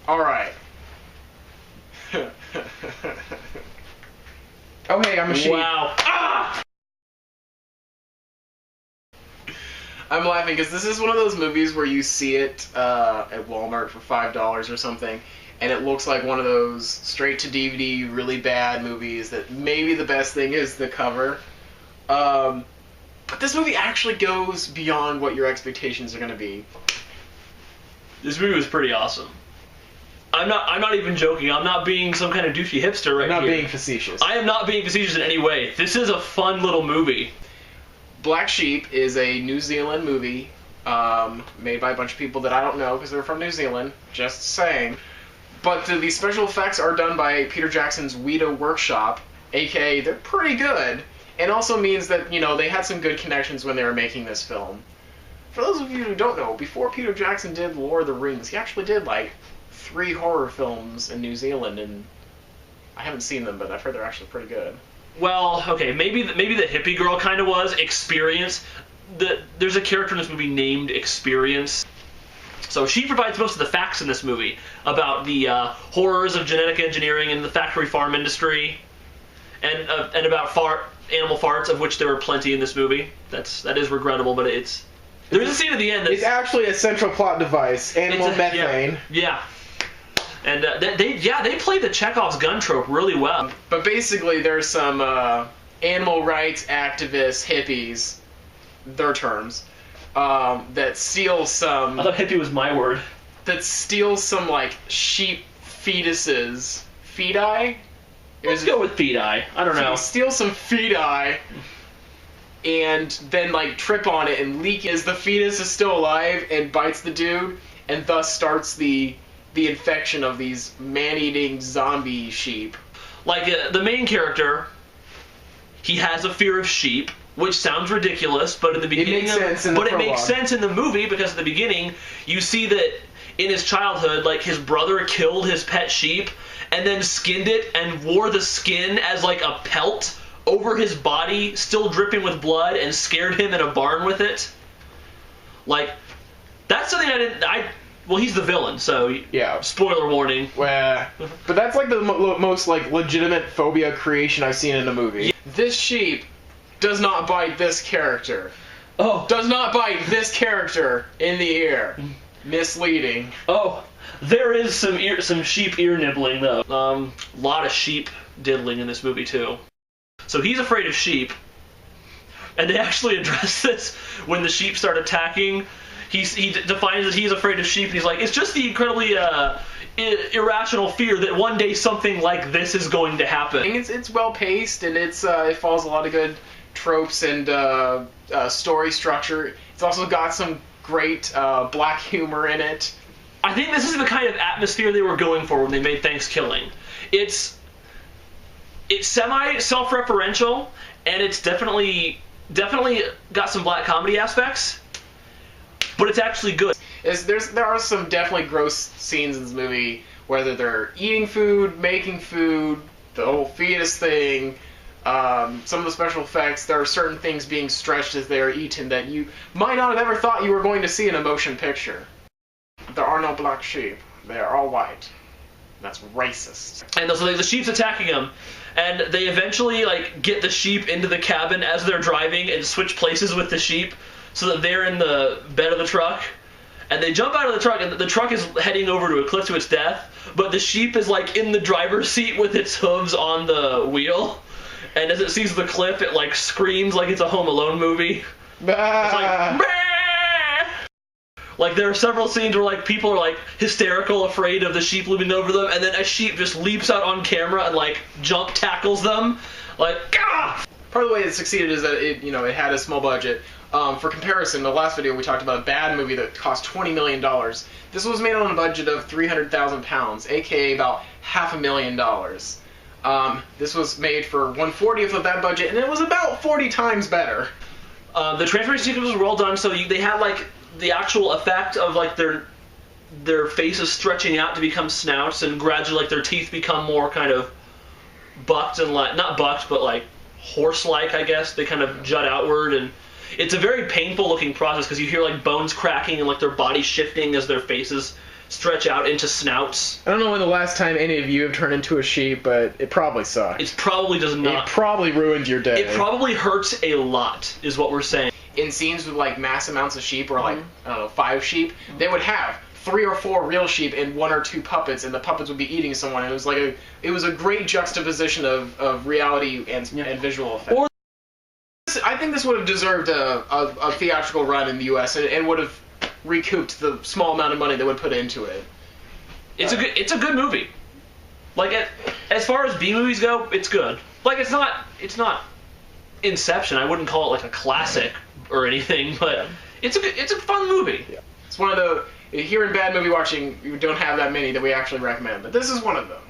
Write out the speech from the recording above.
All right. Oh, hey, I'm a sheep. Wow. Ah! I'm laughing because this is one of those movies where you see it at Walmart for $5 or something, and it looks like one of those straight-to-DVD, really bad movies that maybe the best thing is the cover. But this movie actually goes beyond what your expectations are going to be. This movie was pretty awesome. I'm not even joking. I'm not being some kind of douchey hipster right here. I'm not being facetious. I am not being facetious in any way. This is a fun little movie. Black Sheep is a New Zealand movie made by a bunch of people that I don't know because they're from New Zealand. Just saying. But the special effects are done by Peter Jackson's WETA workshop, aka they're pretty good. And also means that, you know, they had some good connections when they were making this film. For those of you who don't know, before Peter Jackson did Lord of the Rings, he actually did like 3 horror films in New Zealand, and I haven't seen them, but I've heard they're actually pretty good. Well, okay, maybe the hippie girl kind of was. Experience. There's a character in this movie named Experience. So she provides most of the facts in this movie about the horrors of genetic engineering in the factory farm industry, and about animal farts, of which there were plenty in this movie. That is regrettable, but there's a scene at the end that's... It's actually a central plot device, animal methane. Yeah. And they play the Chekhov's gun trope really well. But basically, there's some animal rights activists, hippies, their terms, that steal some... I thought hippie was my word. That steal some, like, sheep fetuses. Feti? Let's go with feti. I don't know. Steal some feti, and then, like, trip on it and leak as the fetus is still alive and bites the dude, and thus starts the infection of these man-eating zombie sheep. Like, the main character, he has a fear of sheep, which sounds ridiculous, but at the beginning... It makes sense in the prologue. It makes sense in the movie, because at the beginning, you see that in his childhood, like, his brother killed his pet sheep, and then skinned it and wore the skin as, like, a pelt over his body, still dripping with blood, and scared him in a barn with it. Like, that's something well, he's the villain, so yeah. Spoiler warning. Well, but that's like the most like legitimate phobia creation I've seen in a movie. Yeah. This sheep does not bite this character. Oh. Does not bite this character in the ear. Misleading. Oh, there is some sheep ear nibbling though. A lot of sheep diddling in this movie too. So he's afraid of sheep, and they actually address this when the sheep start attacking. He defines that he's afraid of sheep, and he's like, it's just the incredibly irrational fear that one day something like this is going to happen. It's well paced, and it follows a lot of good tropes and story structure. It's also got some great black humor in it. I think this is the kind of atmosphere they were going for when they made Thanksgiving. It's semi-self-referential, and it's definitely got some black comedy aspects. But it's actually good. There are some definitely gross scenes in this movie, whether they're eating food, making food, the whole fetus thing, some of the special effects. There are certain things being stretched as they are eaten that you might not have ever thought you were going to see in a motion picture. There are no black sheep. They are all white. That's racist. And so the sheep's attacking them, and they eventually like get the sheep into the cabin as they're driving and switch places with the sheep, so that they're in the bed of the truck, and they jump out of the truck, and the truck is heading over to a cliff to its death, but the sheep is like in the driver's seat with its hooves on the wheel, and as it sees the cliff, it like screams like it's a Home Alone movie. Bah. It's like, bah! Like there are several scenes where like people are like hysterical, afraid of the sheep looming over them, and then a sheep just leaps out on camera and like jump tackles them, like, Gah! Part of the way it succeeded is that it had a small budget. For comparison, the last video we talked about a bad movie that cost $20 million. This was made on a budget of £300,000, aka about $500,000. This was made for 1/40th of that budget, and it was about 40 times better. The transformation sequences were well done, so they had like the actual effect of like their faces stretching out to become snouts, and gradually like their teeth become more kind of bucked and like not bucked, but like horse-like, I guess. They kind of jut outward, and it's a very painful looking process because you hear like bones cracking and like their body shifting as their faces stretch out into snouts. I don't know when the last time any of you have turned into a sheep, but it probably sucked. It probably does not. It probably ruined your day. It probably hurts a lot, is what we're saying. In scenes with like mass amounts of sheep, or like I don't know, 5 sheep, they would have 3 or 4 real sheep and 1 or 2 puppets, and the puppets would be eating someone. And it was a great juxtaposition of reality and visual effects. Or I think this would have deserved a theatrical run in the U.S. and would have recouped the small amount of money they would put into it. It's a good movie. Like as far as B movies go, it's good. Like it's not Inception. I wouldn't call it like a classic or anything, but it's a fun movie. Yeah. It's one of the, here in bad movie watching, you don't have that many that we actually recommend, but this is one of them.